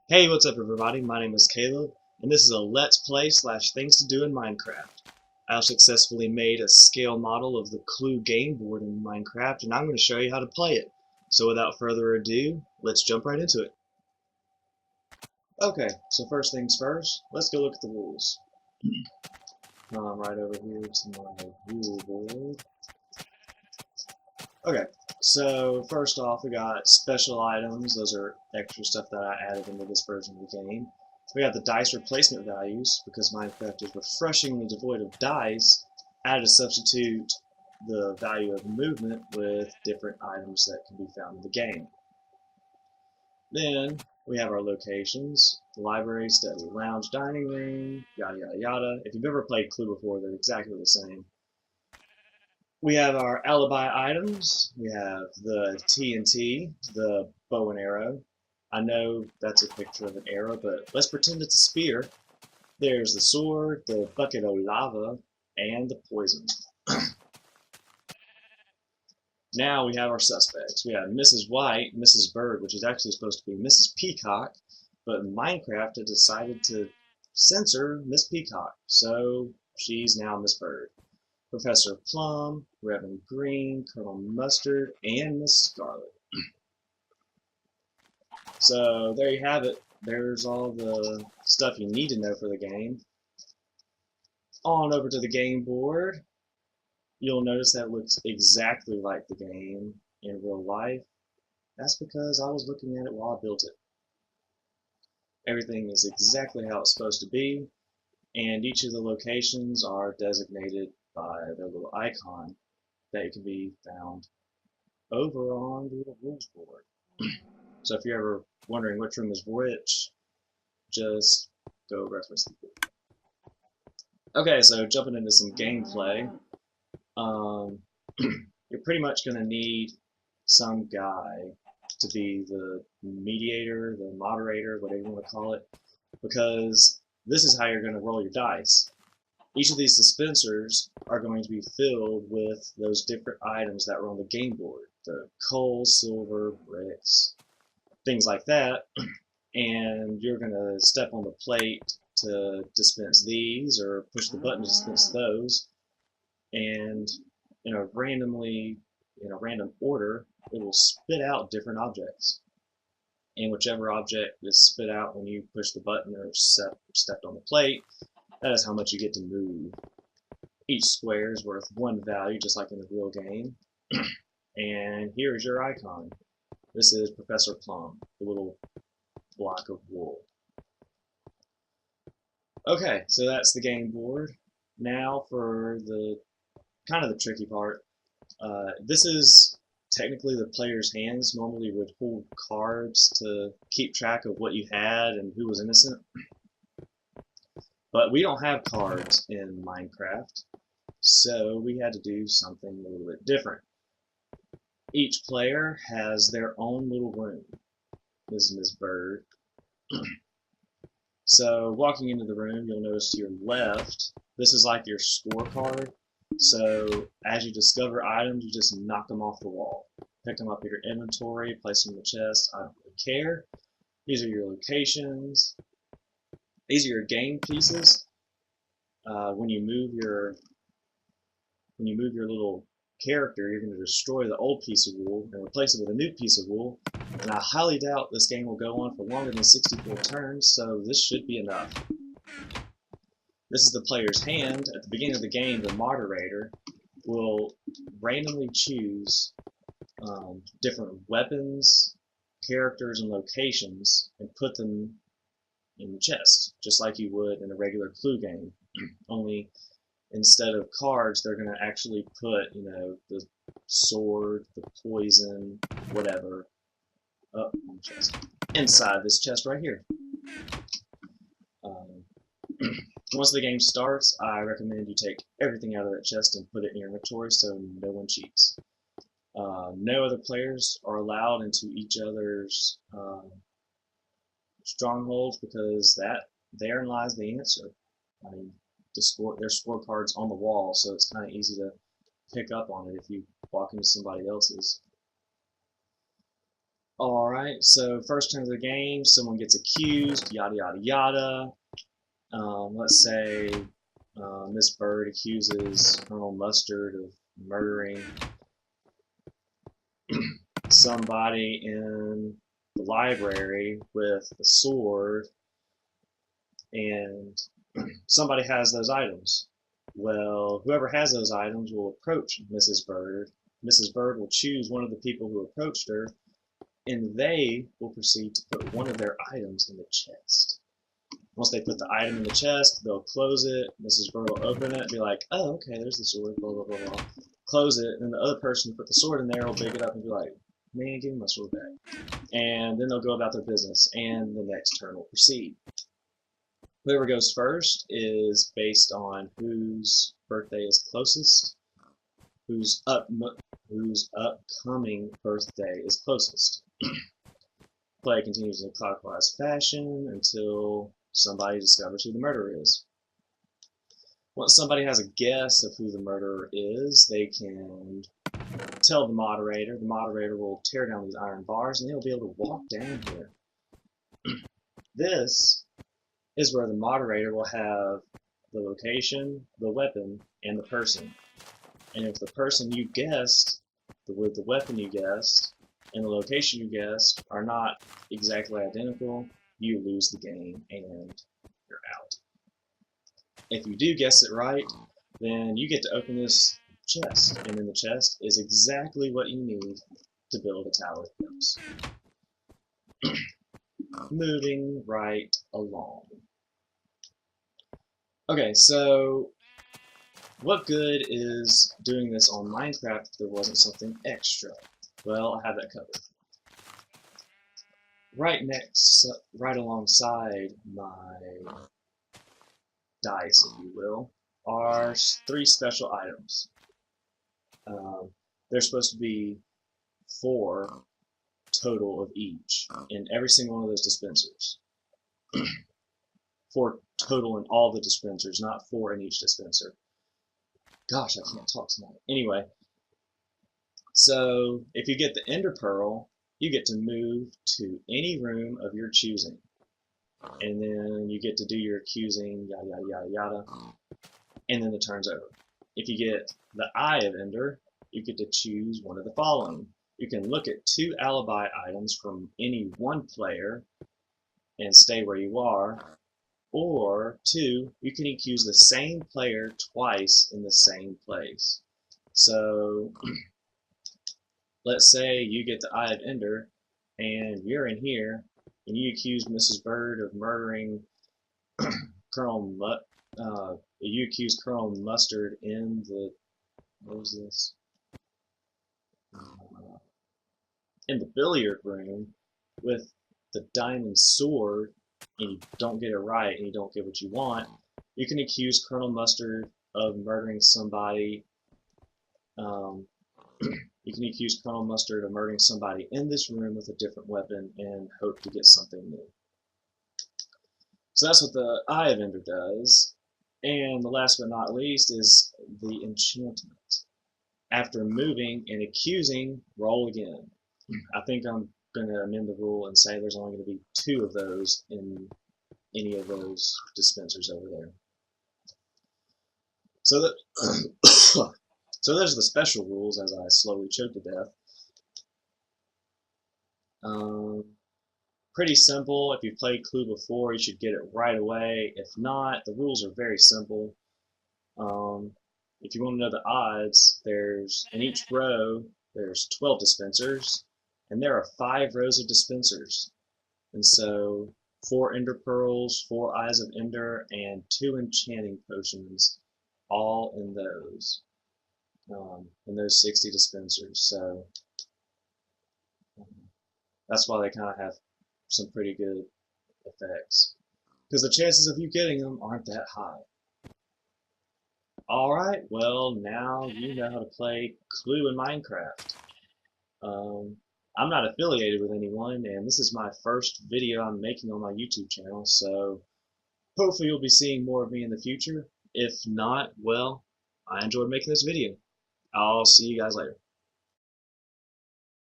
Hey, what's up everybody? My name is Caleb, and this is a Let's Play / Things to Do in Minecraft. I successfully made a scale model of the Clue game board in Minecraft, and I'm going to show you how to play it. So without further ado, let's jump right into it. Okay, so first things first, let's go look at the rules. Come right over here to my rule board. Okay, so first off we got special items. Those are extra stuff that I added into this version of the game. We got the dice replacement values, because Minecraft is refreshingly devoid of dice. I had to substitute the value of movement with different items that can be found in the game. Then we have our locations: the library, study, lounge, dining room, yada yada yada. If you've ever played Clue before, they're exactly the same. We have our alibi items. We have the TNT, the bow and arrow. I know that's a picture of an arrow, but let's pretend it's a spear. There's the sword, the bucket of lava, and the poison. Now we have our suspects. We have Mrs. White, Mrs. Bird, which is actually supposed to be Mrs. Peacock, but Minecraft had decided to censor Miss Peacock, so she's now Miss Bird. Professor Plum, Reverend Green, Colonel Mustard, and Miss Scarlet. So there you have it. There's all the stuff you need to know for the game. On over to the game board. You'll notice that it looks exactly like the game in real life. That's because I was looking at it while I built it. Everything is exactly how it's supposed to be, and each of the locations are designated by their little icon that can be found over on the rules board. So if you're ever wondering which room is which, just go reference the board. Okay, so jumping into some gameplay, you're pretty much going to need some guy to be the mediator, the moderator, whatever you want to call it, because this is how you're going to roll your dice. Each of these dispensers are going to be filled with those different items that were on the game board: the coal, silver, bricks, things like that. And you're going to step on the plate to dispense these, or push the button to dispense those, and in a random order, it will spit out different objects. And whichever object is spit out when you push the button or stepped on the plate, that is how much you get to move. Each square is worth one value, just like in the real game. And here is your icon. This is Professor Plum, the little block of wool. Okay, so that's the game board. Now for the kind of the tricky part. This is technically the player's hands. Normally would hold cards to keep track of what you had and who was innocent. But we don't have cards in Minecraft, so we had to do something a little bit different. Each player has their own little room. This is Miss Bird. So walking into the room, you'll notice to your left, this is like your scorecard. So as you discover items, you just knock them off the wall. Pick them up in your inventory, place them in the chest. I don't really care. These are your locations. These are your game pieces. When you move your little character, you're going to destroy the old piece of wool and replace it with a new piece of wool. And I highly doubt this game will go on for longer than 64 turns, so this should be enough. This is the player's hand. At the beginning of the game, the moderator will randomly choose different weapons, characters, and locations and put them in the chest, just like you would in a regular Clue game. Only instead of cards, they're going to actually put, the sword, the poison, whatever, up in the chest. Inside this chest right here. Once the game starts, I recommend you take everything out of that chest and put it in your inventory so no one cheats. No other players are allowed into each other's strongholds, because therein lies the answer. I mean, there's scorecards on the wall, so it's kind of easy to pick up on it if you walk into somebody else's. Alright, so first turn of the game, someone gets accused, yada yada yada. Let's say Miss Bird accuses Colonel Mustard of murdering somebody in the library with a sword, and somebody has those items. Well, whoever has those items will approach Mrs. Bird. Mrs. Bird will choose one of the people who approached her, and they will proceed to put one of their items in the chest. Once they put the item in the chest, they'll close it. Mrs. Bird will open it, be like, oh, okay, there's the sword, blah, blah, blah, blah. Close it, and the other person who put the sword in there will pick it up and be like, man, give me my sword back. And then they'll go about their business, and the next turn will proceed. Whoever goes first is based on whose birthday is closest, whose upcoming birthday is closest. Play continues in a clockwise fashion until somebody discovers who the murderer is. Once somebody has a guess of who the murderer is, they can tell the moderator. The moderator will tear down these iron bars, and they'll be able to walk down here. This is where the moderator will have the location, the weapon, and the person. And if the person you guessed, with the weapon you guessed, and the location you guessed are not exactly identical, you lose the game and you're out. If you do guess it right, then you get to open this chest, and in the chest is exactly what you need to build a tower of ghosts. Moving right along. Okay, so what good is doing this on Minecraft if there wasn't something extra? Well, I have that covered. Right alongside my dice, if you will, are 3 special items. There's supposed to be 4 total of each in every single one of those dispensers. 4 total in all the dispensers, not 4 in each dispenser. Gosh, I can't talk tonight. Anyway, so if you get the Ender Pearl, you get to move to any room of your choosing. And then you get to do your accusing, yada yada yada yada, and then the turn's over. If you get the Eye of Ender, you get to choose one of the following. You can look at 2 alibi items from any one player and stay where you are, or 2, you can accuse the same player twice in the same place. So let's say you get the Eye of Ender and you're in here and you accuse Mrs. Bird of murdering you accuse Colonel Mustard in the, what was this? In the billiard room with the diamond sword, and you don't get it right and you don't get what you want, you can accuse Colonel Mustard of murdering somebody. You can accuse Colonel Mustard of murdering somebody in this room with a different weapon and hope to get something new. So that's what the Eye of Ender does. And the last but not least is the enchantment. After moving and accusing, roll again. I think I'm going to amend the rule and say there's only going to be 2 of those in any of those dispensers over there. So that so those are the special rules as I slowly choke to death. Pretty simple. If you've played Clue before, you should get it right away. If not, the rules are very simple. If you want to know the odds, there's in each row there's 12 dispensers, and there are 5 rows of dispensers. And so 4 Ender Pearls, 4 Eyes of Ender, and 2 enchanting potions, all in those 60 dispensers. So that's why they kind of have some pretty good effects, because the chances of you getting them aren't that high. Alright, well, now you know how to play Clue in Minecraft. I'm not affiliated with anyone, and this is my first video I'm making on my YouTube channel, so hopefully you'll be seeing more of me in the future. If not, well, I enjoyed making this video. I'll see you guys later.